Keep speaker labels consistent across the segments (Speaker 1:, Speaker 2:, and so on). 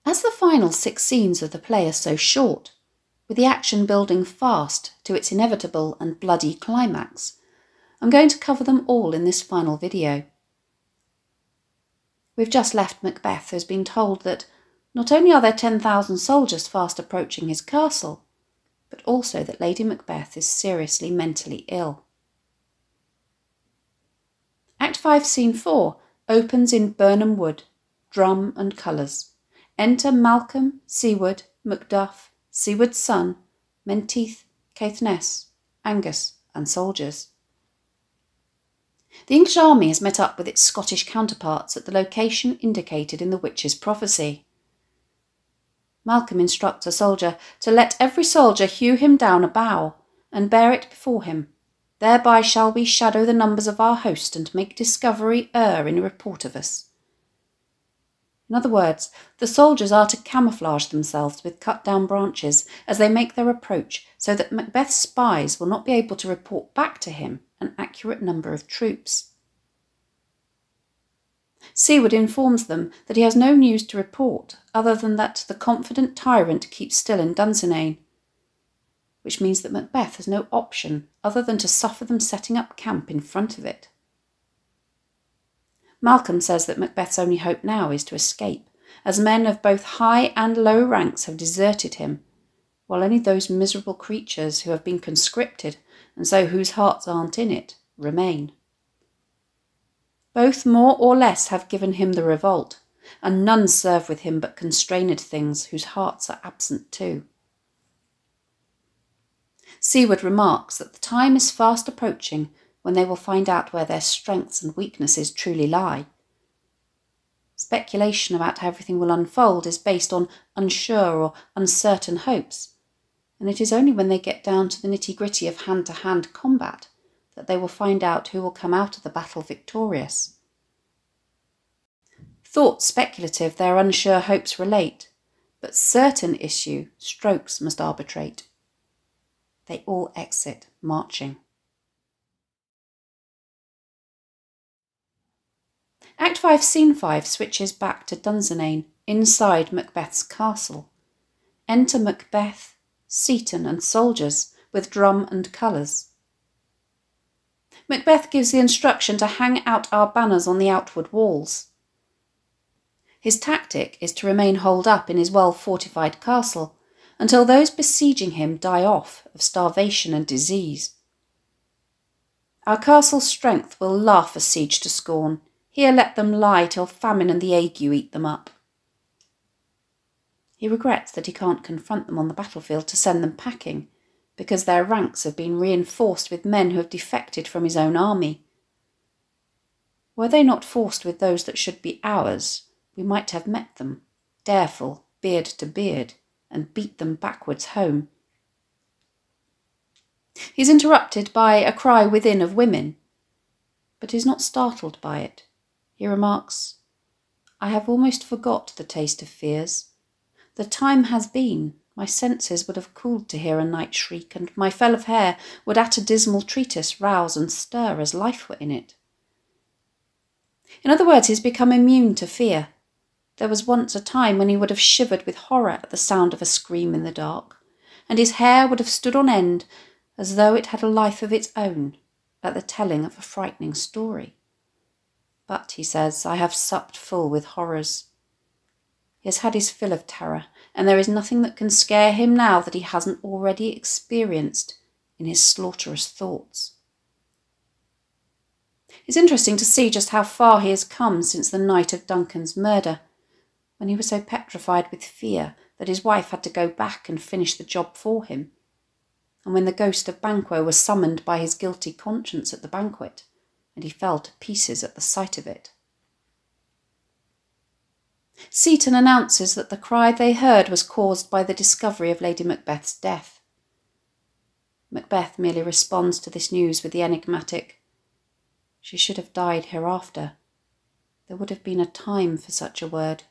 Speaker 1: As the final 6 scenes of the play are so short, with the action building fast to its inevitable and bloody climax, I'm going to cover them all in this final video. We've just left Macbeth, who's been told that not only are there 10,000 soldiers fast approaching his castle, but also that Lady Macbeth is seriously mentally ill. Act 5, Scene 4 opens in Birnam Wood, drum and colours. Enter Malcolm, Siward, Macduff, Siward's son, Menteith, Caithness, Angus, and soldiers. The English army has met up with its Scottish counterparts at the location indicated in the witch's prophecy. Malcolm instructs a soldier to let every soldier hew him down a bough and bear it before him. Thereby shall we shadow the numbers of our host and make discovery err in report of us. In other words, the soldiers are to camouflage themselves with cut-down branches as they make their approach so that Macbeth's spies will not be able to report back to him an accurate number of troops. Siward informs them that he has no news to report other than that the confident tyrant keeps still in Dunsinane, which means that Macbeth has no option other than to suffer them setting up camp in front of it. Malcolm says that Macbeth's only hope now is to escape, as men of both high and low ranks have deserted him, while only those miserable creatures who have been conscripted and so whose hearts aren't in it remain. Both more or less have given him the revolt, and none serve with him but constrained things whose hearts are absent too. Siward remarks that the time is fast approaching when they will find out where their strengths and weaknesses truly lie. Speculation about how everything will unfold is based on unsure or uncertain hopes, and it is only when they get down to the nitty-gritty of hand-to-hand combat that they will find out who will come out of the battle victorious. Thought speculative their unsure hopes relate, but certain issue strokes must arbitrate. They all exit marching. Act 5, Scene 5 switches back to Dunsinane, inside Macbeth's castle. Enter Macbeth, Seaton and soldiers with drum and colours. Macbeth gives the instruction to hang out our banners on the outward walls. His tactic is to remain holed up in his well-fortified castle until those besieging him die off of starvation and disease. Our castle's strength will laugh a siege to scorn. Here let them lie till famine and the ague eat them up. He regrets that he can't confront them on the battlefield to send them packing, because their ranks have been reinforced with men who have defected from his own army. Were they not forced with those that should be ours, we might have met them, dareful, beard to beard, and beat them backwards home. He is interrupted by a cry within of women, but is not startled by it. He remarks, "I have almost forgot the taste of fears. The time has been, my senses would have cooled to hear a night shriek, and my fell of hair would at a dismal treatise rouse and stir as life were in it." In other words, he has become immune to fear. There was once a time when he would have shivered with horror at the sound of a scream in the dark, and his hair would have stood on end as though it had a life of its own at the telling of a frightening story. But, he says, I have supped full with horrors. He has had his fill of terror, and there is nothing that can scare him now that he hasn't already experienced in his slaughterous thoughts. It's interesting to see just how far he has come since the night of Duncan's murder, when he was so petrified with fear that his wife had to go back and finish the job for him, and when the ghost of Banquo was summoned by his guilty conscience at the banquet, and he fell to pieces at the sight of it. Seaton announces that the cry they heard was caused by the discovery of Lady Macbeth's death. Macbeth merely responds to this news with the enigmatic, "She should have died hereafter. There would have been a time for such a word."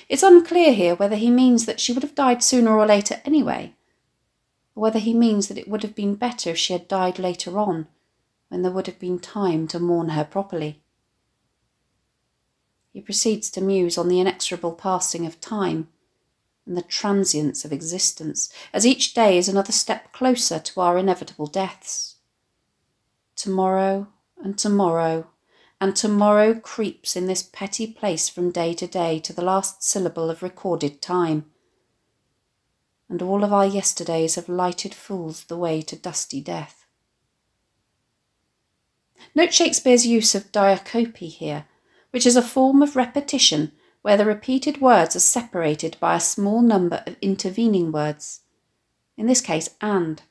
Speaker 1: It's unclear here whether he means that she would have died sooner or later anyway, or whether he means that it would have been better if she had died later on, when there would have been time to mourn her properly. He proceeds to muse on the inexorable passing of time and the transience of existence, as each day is another step closer to our inevitable deaths. Tomorrow and tomorrow and tomorrow creeps in this petty place from day to day to the last syllable of recorded time, and all of our yesterdays have lighted fools the way to dusty death. Note Shakespeare's use of diacope here, which is a form of repetition where the repeated words are separated by a small number of intervening words, in this case and,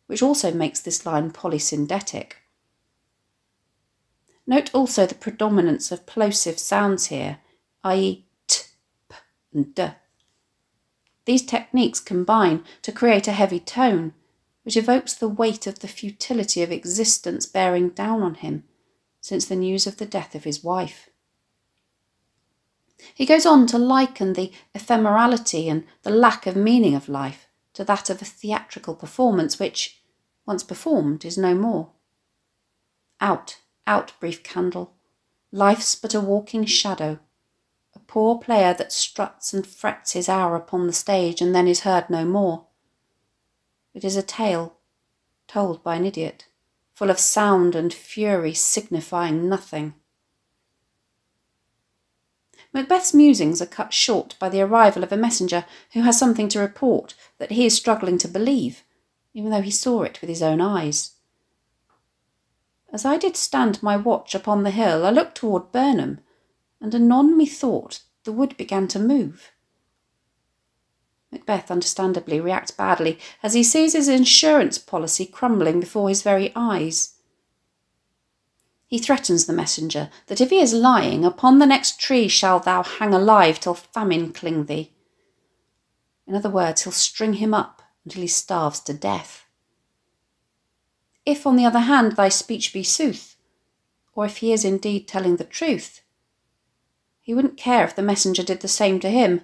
Speaker 1: which also makes this line polysyndetic. Note also the predominance of plosive sounds here, i.e. t, p and d. These techniques combine to create a heavy tone, which evokes the weight of the futility of existence bearing down on him since the news of the death of his wife. He goes on to liken the ephemerality and the lack of meaning of life to that of a theatrical performance which, once performed, is no more. Out, out, brief candle, life's but a walking shadow, a poor player that struts and frets his hour upon the stage and then is heard no more. It is a tale, told by an idiot, full of sound and fury signifying nothing. Macbeth's musings are cut short by the arrival of a messenger who has something to report that he is struggling to believe, even though he saw it with his own eyes. As I did stand my watch upon the hill, I looked toward Birnam, and anon methought the wood began to move. Macbeth understandably reacts badly as he sees his insurance policy crumbling before his very eyes. He threatens the messenger that if he is lying, upon the next tree shall thou hang alive till famine cling thee. In other words, he'll string him up until he starves to death. If, on the other hand, thy speech be sooth, or if he is indeed telling the truth, he wouldn't care if the messenger did the same to him,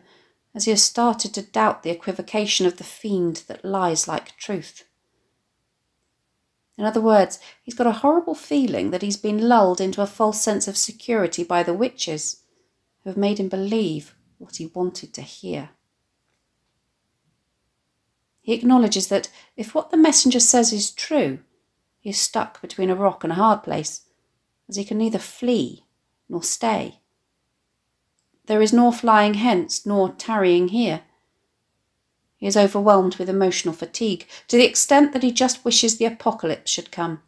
Speaker 1: as he has started to doubt the equivocation of the fiend that lies like truth. In other words, he's got a horrible feeling that he's been lulled into a false sense of security by the witches, who have made him believe what he wanted to hear. He acknowledges that if what the messenger says is true, he is stuck between a rock and a hard place, as he can neither flee nor stay. There is nor flying hence, nor tarrying here. He is overwhelmed with emotional fatigue, to the extent that he just wishes the apocalypse should come.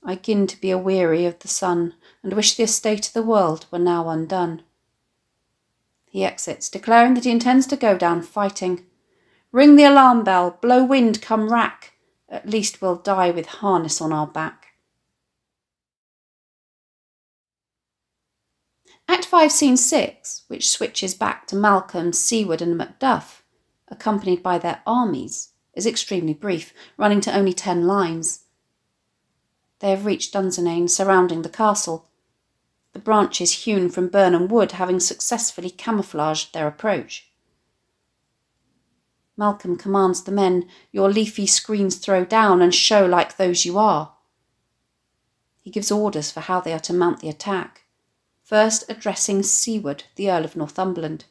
Speaker 1: I gin to be aweary of the sun, and wish the estate of the world were now undone. He exits, declaring that he intends to go down fighting. Ring the alarm bell, blow wind, come rack, at least we'll die with harness on our back. Act 5, Scene 6, which switches back to Malcolm, Siward and Macduff, accompanied by their armies, is extremely brief, running to only 10 lines. They have reached Dunsinane, surrounding the castle, the branches hewn from Birnam Wood having successfully camouflaged their approach. Malcolm commands the men, "Your leafy screens throw down and show like those you are." He gives orders for how they are to mount the attack, first addressing Siward, the Earl of Northumberland.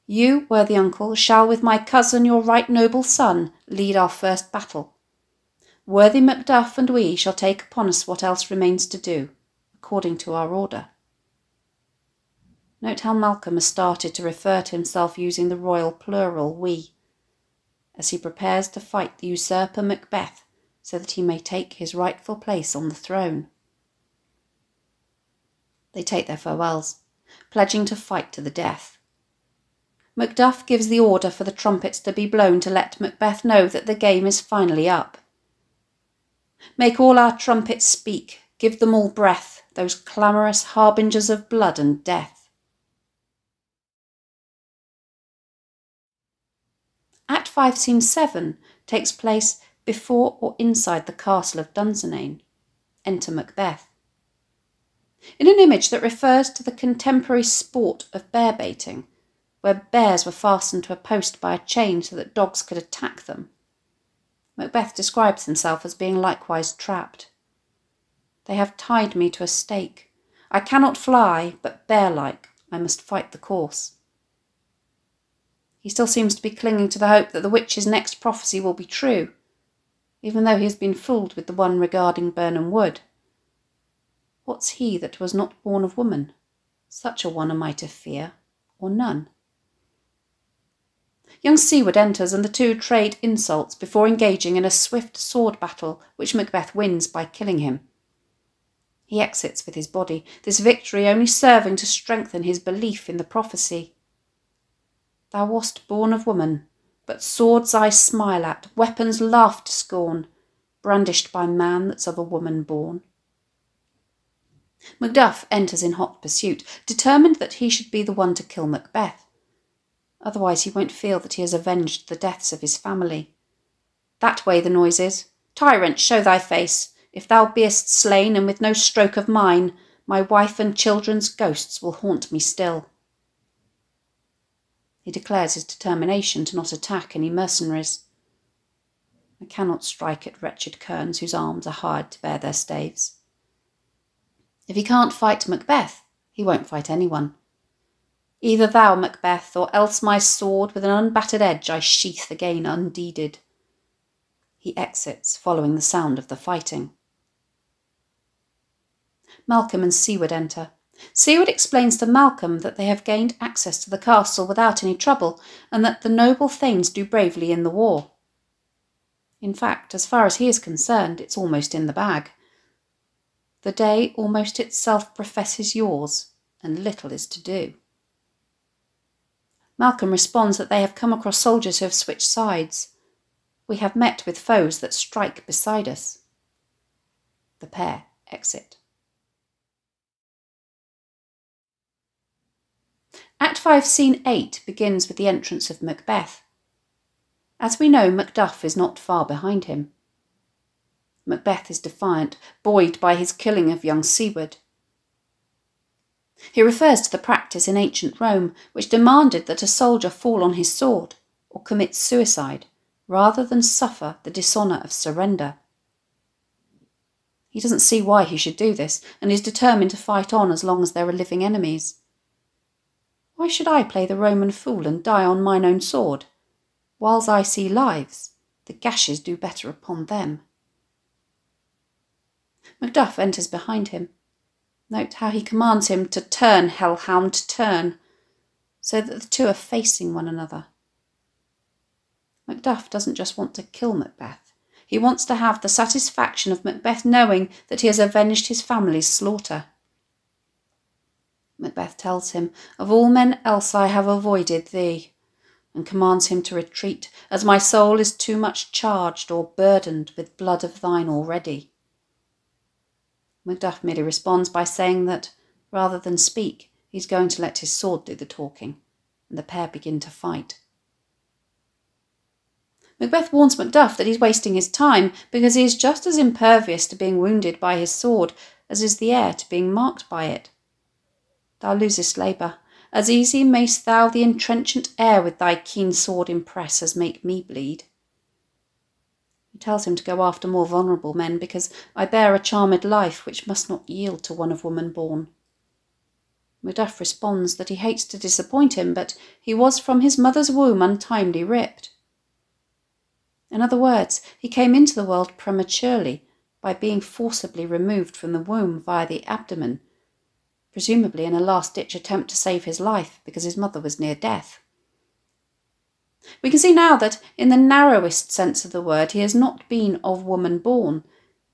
Speaker 1: "You, worthy uncle, shall with my cousin, your right noble son, lead our first battle. Worthy Macduff and we shall take upon us what else remains to do, according to our order." Note how Malcolm has started to refer to himself using the royal plural we, as he prepares to fight the usurper Macbeth so that he may take his rightful place on the throne. They take their farewells, pledging to fight to the death. Macduff gives the order for the trumpets to be blown to let Macbeth know that the game is finally up. "Make all our trumpets speak, give them all breath, those clamorous harbingers of blood and death." Act 5, Scene 7 takes place before or inside the castle of Dunsinane. Enter Macbeth. In an image that refers to the contemporary sport of bear baiting, where bears were fastened to a post by a chain so that dogs could attack them, Macbeth describes himself as being likewise trapped. "They have tied me to a stake. I cannot fly, but bear-like I must fight the course. He still seems to be clinging to the hope that the witch's next prophecy will be true, even though he has been fooled with the one regarding Birnam Wood. What's he that was not born of woman? Such a one am I to fear, or none? Young Siward enters, and the two trade insults before engaging in a swift sword battle which Macbeth wins by killing him. He exits with his body, this victory only serving to strengthen his belief in the prophecy. Thou wast born of woman, but swords I smile at, weapons laugh to scorn, brandished by man that's of a woman born. Macduff enters in hot pursuit, determined that he should be the one to kill Macbeth. Otherwise he won't feel that he has avenged the deaths of his family. That way the noise is. Tyrant, show thy face. If thou beest slain, and with no stroke of mine, my wife and children's ghosts will haunt me still. He declares his determination to not attack any mercenaries. I cannot strike at wretched kerns whose arms are hired to bear their staves. If he can't fight Macbeth, he won't fight anyone. Either thou, Macbeth, or else my sword with an unbattered edge I sheath again undeeded. He exits, following the sound of the fighting. Malcolm and Siward enter. Siward explains to Malcolm that they have gained access to the castle without any trouble, and that the noble thanes do bravely in the war. In fact, as far as he is concerned, it's almost in the bag. The day almost itself professes yours, and little is to do. Malcolm responds that they have come across soldiers who have switched sides. We have met with foes that strike beside us. The pair exit. Act 5, Scene 8 begins with the entrance of Macbeth. As we know, Macduff is not far behind him. Macbeth is defiant, buoyed by his killing of young Siward. He refers to the practice in ancient Rome which demanded that a soldier fall on his sword or commit suicide rather than suffer the dishonour of surrender. He doesn't see why he should do this and is determined to fight on as long as there are living enemies. Why should I play the Roman fool and die on mine own sword? Whiles I see lives, the gashes do better upon them. Macduff enters behind him. Note how he commands him to turn, hellhound, turn, so that the two are facing one another. Macduff doesn't just want to kill Macbeth. He wants to have the satisfaction of Macbeth knowing that he has avenged his family's slaughter. Macbeth tells him, "Of all men else I have avoided thee," and commands him to retreat, as my soul is too much charged or burdened with blood of thine already. Macduff merely responds by saying that, rather than speak, he's going to let his sword do the talking, and the pair begin to fight. Macbeth warns Macduff that he's wasting his time because he is just as impervious to being wounded by his sword as is the heir to being marked by it. Thou losest labour. As easy mayst thou the entrenchant air with thy keen sword impress as make me bleed. He tells him to go after more vulnerable men because I bear a charmed life which must not yield to one of woman born. Macduff responds that he hates to disappoint him, but he was from his mother's womb untimely ripped. In other words, he came into the world prematurely by being forcibly removed from the womb via the abdomen, presumably in a last-ditch attempt to save his life because his mother was near death. We can see now that, in the narrowest sense of the word, he has not been of woman born,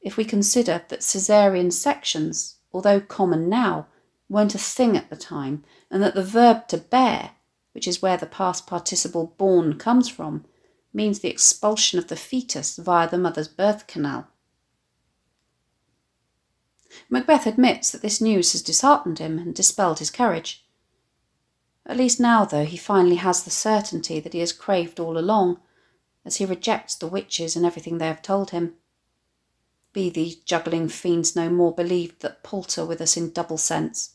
Speaker 1: if we consider that caesarean sections, although common now, weren't a thing at the time, and that the verb to bear, which is where the past participle born comes from, means the expulsion of the fetus via the mother's birth canal. Macbeth admits that this news has disheartened him and dispelled his courage. At least now, though, he finally has the certainty that he has craved all along, as he rejects the witches and everything they have told him. Be these juggling fiends no more believed that palter with us in double sense,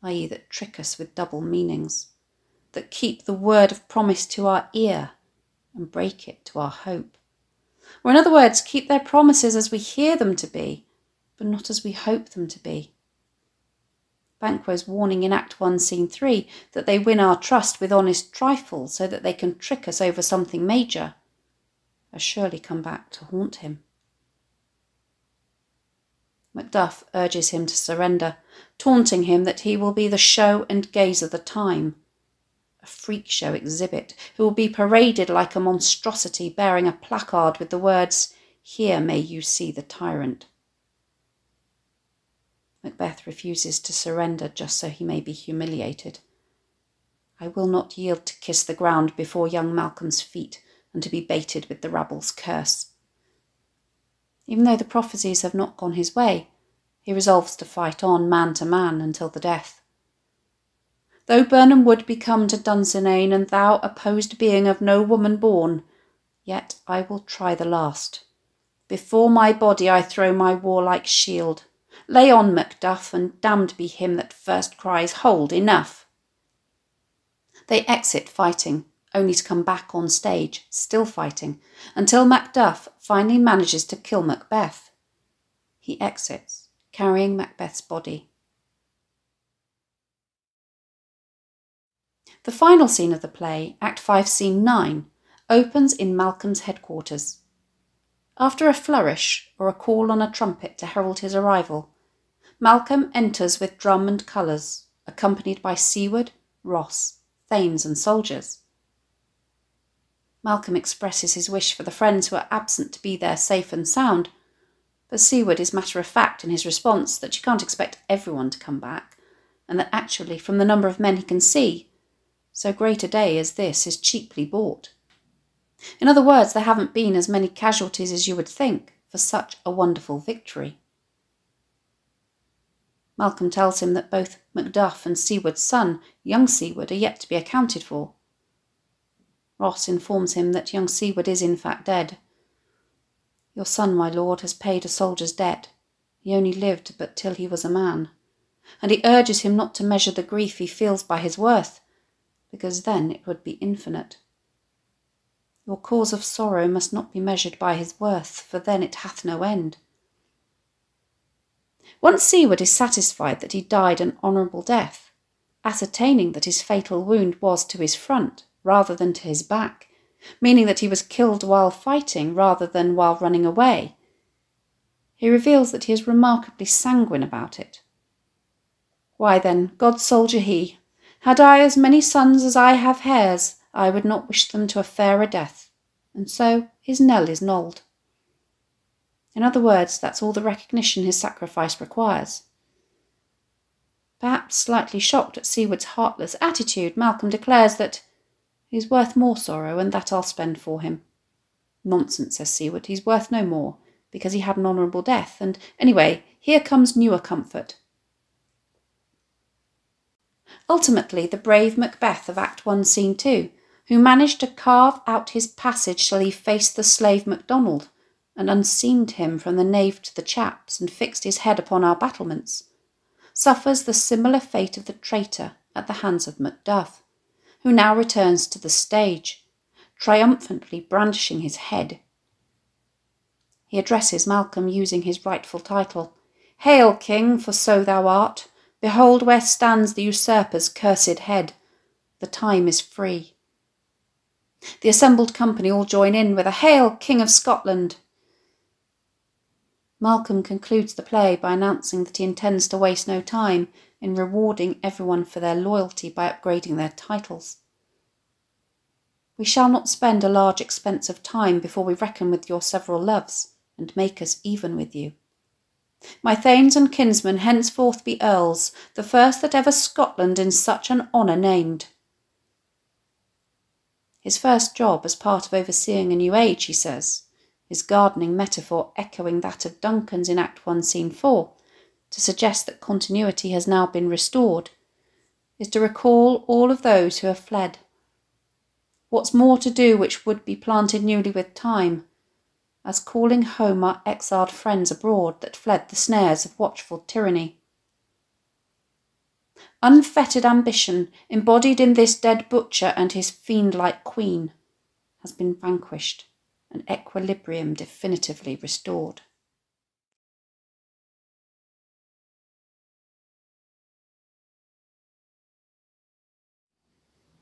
Speaker 1: i.e. that trick us with double meanings, that keep the word of promise to our ear and break it to our hope. Or in other words, keep their promises as we hear them to be, but not as we hope them to be. Banquo's warning in Act 1, Scene 3, that they win our trust with honest trifles so that they can trick us over something major, has surely come back to haunt him. Macduff urges him to surrender, taunting him that he will be the show and gaze of the time, a freak show exhibit who will be paraded like a monstrosity bearing a placard with the words, "Here may you see the tyrant." Macbeth refuses to surrender just so he may be humiliated. "I will not yield to kiss the ground before young Malcolm's feet and to be baited with the rabble's curse." Even though the prophecies have not gone his way, he resolves to fight on man to man until the death. "Though Birnam Wood be come to Dunsinane, and thou opposed being of no woman born, yet I will try the last. Before my body I throw my warlike shield. Lay on, Macduff, and damned be him that first cries, 'Hold, enough!'" They exit fighting, only to come back on stage, still fighting, until Macduff finally manages to kill Macbeth. He exits, carrying Macbeth's body. The final scene of the play, Act 5, Scene 9, opens in Malcolm's headquarters. After a flourish or a call on a trumpet to herald his arrival, Malcolm enters with drum and colours, accompanied by Siward, Ross, thanes and soldiers. Malcolm expresses his wish for the friends who are absent to be there safe and sound, but Siward is matter-of-fact in his response that you can't expect everyone to come back, and that actually, from the number of men he can see, so great a day as this is cheaply bought. In other words, there haven't been as many casualties as you would think for such a wonderful victory. Malcolm tells him that both Macduff and Siward's son, young Siward, are yet to be accounted for. Ross informs him that young Siward is in fact dead. "Your son, my lord, has paid a soldier's debt. He only lived but till he was a man." And he urges him not to measure the grief he feels by his worth, because then it would be infinite. "Your cause of sorrow must not be measured by his worth, for then it hath no end." Once Siward is satisfied that he died an honourable death, ascertaining that his fatal wound was to his front rather than to his back, meaning that he was killed while fighting rather than while running away, he reveals that he is remarkably sanguine about it. "Why then, God's soldier he, had I as many sons as I have hairs, I would not wish them to a fairer death, and so his knell is knolled." In other words, that's all the recognition his sacrifice requires. Perhaps slightly shocked at Siward's heartless attitude, Malcolm declares that he's worth more sorrow and that I'll spend for him. "Nonsense," says Siward, "he's worth no more, because he had an honourable death, and anyway, here comes newer comfort." Ultimately, the brave Macbeth of Act 1, Scene 2, who managed to carve out his passage till he faced the slave Macdonald, and unseamed him from the nave to the chaps, and fixed his head upon our battlements, suffers the similar fate of the traitor at the hands of Macduff, who now returns to the stage, triumphantly brandishing his head. He addresses Malcolm using his rightful title, "Hail, King, for so thou art. Behold where stands the usurper's cursed head. The time is free." The assembled company all join in with a "Hail, King of Scotland." Malcolm concludes the play by announcing that he intends to waste no time in rewarding everyone for their loyalty by upgrading their titles. "We shall not spend a large expense of time before we reckon with your several loves, and make us even with you. My thanes and kinsmen henceforth be earls, the first that ever Scotland in such an honour named." His first job as part of overseeing a new age, he says, his gardening metaphor echoing that of Duncan's in Act 1, Scene 4, to suggest that continuity has now been restored, is to recall all of those who have fled. What's more to do which would be planted newly with time, as calling home our exiled friends abroad that fled the snares of watchful tyranny. Unfettered ambition, embodied in this dead butcher and his fiend-like queen, has been vanquished, and equilibrium definitively restored.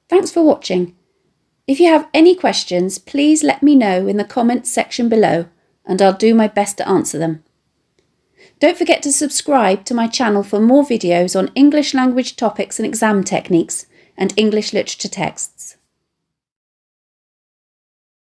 Speaker 1: Thanks for watching. If you have any questions, please let me know in the comments section below and I'll do my best to answer them. Don't forget to subscribe to my channel for more videos on English language topics and exam techniques and English literature texts.